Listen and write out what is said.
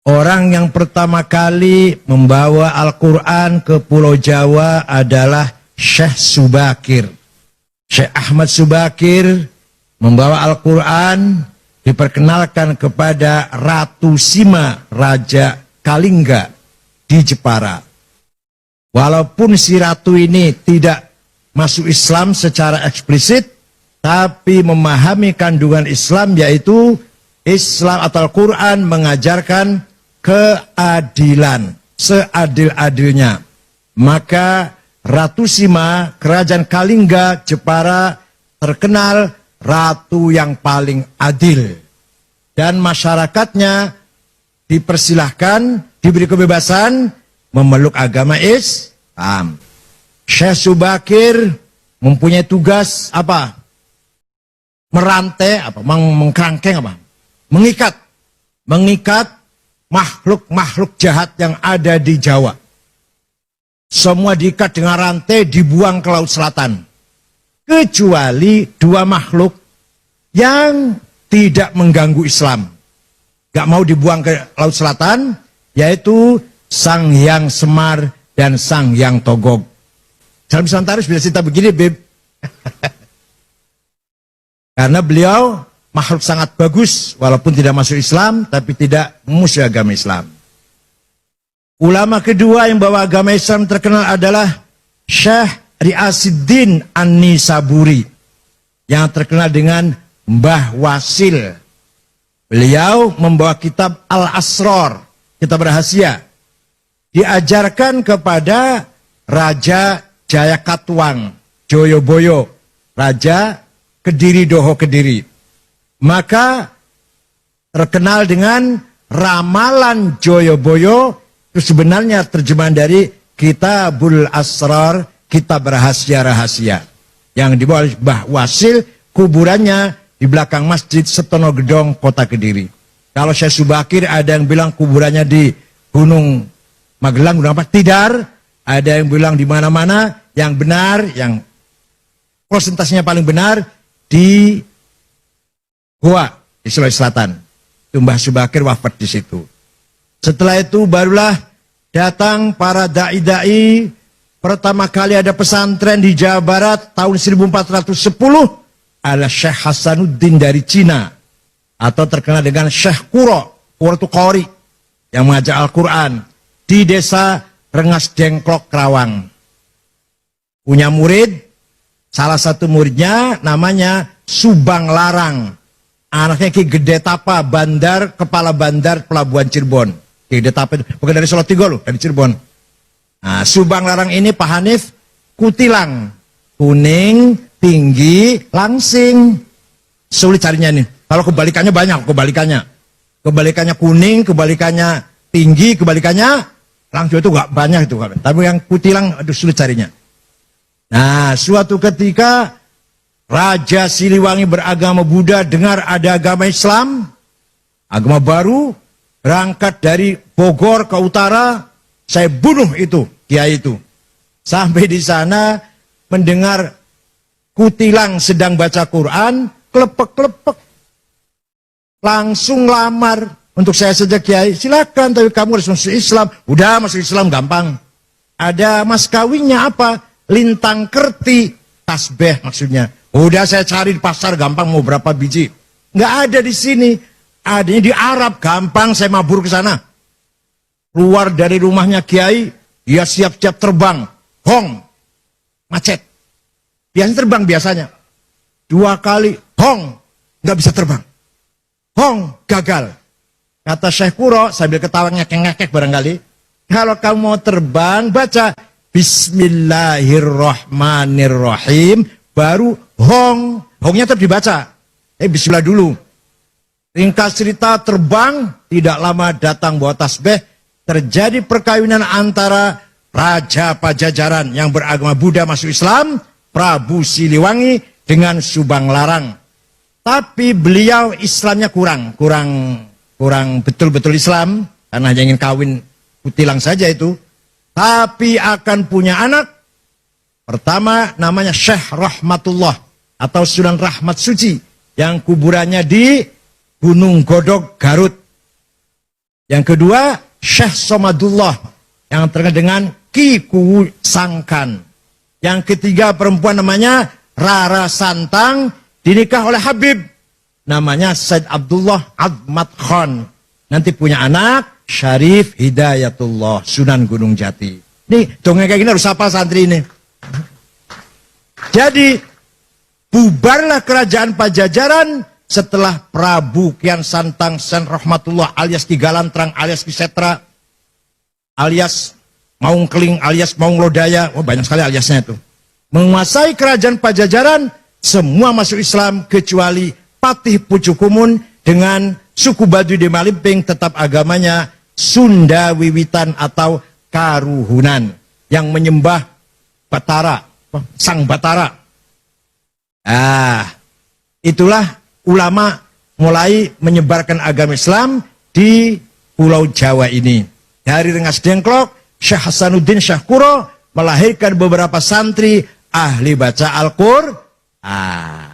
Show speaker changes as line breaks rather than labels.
Orang yang pertama kali membawa Al-Quran ke Pulau Jawa adalah Syekh Subakir. Syekh Ahmad Subakir membawa Al-Quran, diperkenalkan kepada Ratu Sima, Raja Kalingga di Jepara. Walaupun si ratu ini tidak masuk Islam secara eksplisit, tapi memahami kandungan Islam, yaitu Islam atau Al-Quran mengajarkan keadilan, seadil-adilnya. Maka Ratu Sima, Kerajaan Kalingga, Jepara, terkenal ratu yang paling adil. Dan masyarakatnya dipersilahkan, diberi kebebasan memeluk agama Islam. Syekh Subakir mempunyai tugas apa? Merantai, apa? Mengkerangkeng apa? Mengikat makhluk-makhluk jahat yang ada di Jawa. Semua diikat dengan rantai, dibuang ke Laut Selatan. Kecuali dua makhluk yang tidak mengganggu Islam. Gak mau dibuang ke Laut Selatan, yaitu Sang Hyang Semar dan Sang Hyang Togog. Dalam Nusantara bisa cerita begini, Beb. Karena beliau makhluk sangat bagus, walaupun tidak masuk Islam, tapi tidak memusuhi agama Islam. Ulama kedua yang bawa agama Islam terkenal adalah Syekh Riasiddin An-Nisaburi, yang terkenal dengan Mbah Wasil. Beliau membawa kitab Al-Asrar, kitab rahasia. Diajarkan kepada Raja Jayakatwang, Joyoboyo, Raja Kediri Doho Kediri. Maka terkenal dengan ramalan Joyoboyo, itu sebenarnya terjemahan dari Kitabul Asrar, kitab rahasia-rahasia. Yang dibawa oleh Mbah Wasil, kuburannya di belakang Masjid Setono Gedong, Kota Kediri. Kalau Syekh Subakir ada yang bilang kuburannya di Gunung Magelang, Gunung apa? Tidar. Ada yang bilang di mana-mana. Yang benar, yang presentasinya paling benar di Goa di Sulawesi Selatan. Itu Mbah Subakir wafat di situ. Setelah itu barulah datang para dai-dai. Pertama kali ada pesantren di Jawa Barat tahun 1410 adalah Syekh Hasanuddin dari Cina, atau terkenal dengan Syekh Kuro. Kuro itu Qori yang mengajar Al-Quran di desa Rengas Dengklok, Kerawang. Punya murid, salah satu muridnya namanya Subang Larang. Anaknya Ki Gede Tapa, kepala bandar pelabuhan Cirebon. Ki Gede Tapa itu bukan dari Solo Tigo loh, dari Cirebon. Nah, Subang Larang ini Pak Hanif kutilang, kuning, tinggi, langsing. Sulit carinya nih. Kalau kebalikannya banyak, kebalikannya kuning, kebalikannya tinggi, kebalikannya langsing, itu gak banyak itu. Tapi yang kutilang, aduh sulit carinya. Nah, suatu ketika Raja Siliwangi beragama Buddha dengar ada agama Islam, agama baru, berangkat dari Bogor ke utara, saya bunuh itu, kiai itu. Sampai di sana mendengar kutilang sedang baca Quran, klepek-klepek. Langsung lamar, untuk saya saja kiai, silakan, tapi kamu harus masuk Islam. Udah masuk Islam gampang. Ada mas kawinnya apa? Lintang kerti, tasbih maksudnya. Udah saya cari di pasar gampang, mau berapa biji. Nggak ada di sini. Adanya di Arab, gampang saya mabur ke sana. Keluar dari rumahnya kiai, dia siap-siap terbang. Hong, macet. Biasanya terbang biasanya. 2 kali, hong, nggak bisa terbang. Hong, gagal. Kata Syekh Kuro sambil ketawa ngekek-ngekek barangkali. Kalau kamu mau terbang, baca Bismillahirrahmanirrahim. Baru hong, hongnya tetap dibaca. Bismillah dulu. Ringkas cerita, terbang, tidak lama datang bawa tasbih. Terjadi perkawinan antara Raja Pajajaran yang beragama Buddha masuk Islam, Prabu Siliwangi dengan Subang Larang. Tapi beliau Islamnya kurang betul-betul Islam, karena hanya ingin kawin kutilang saja itu. Tapi akan punya anak. Pertama namanya Syekh Rahmatullah atau Sunan Rahmat Suci, yang kuburannya di Gunung Godog, Garut. Yang kedua, Syekh Somadullah yang terkenal dengan Ki Kuwu Sangkan. Yang ketiga perempuan namanya Rara Santang, dinikah oleh Habib namanya Said Abdullah Admat Khan. Nanti punya anak Syarif Hidayatullah Sunan Gunung Jati. Nih dongeng kayak gini harus hafal santri ini. Jadi bubarlah kerajaan Pajajaran setelah Prabu Kian Santang Sen Rahmatullah alias Ki Galantrang alias Ki Setra alias Maung Keling alias Maung Lodaya, banyak sekali aliasnya itu, menguasai kerajaan Pajajaran. Semua masuk Islam kecuali Patih Pucukumun dengan suku Baduy di Malimping tetap agamanya Sunda Wiwitan atau Karuhunan yang menyembah Batara, Sang Batara. Itulah ulama mulai menyebarkan agama Islam di Pulau Jawa ini. Dari Rengas Dengklok, Syekh Hasanuddin Syahkuro melahirkan beberapa santri ahli baca Al-Qur'an.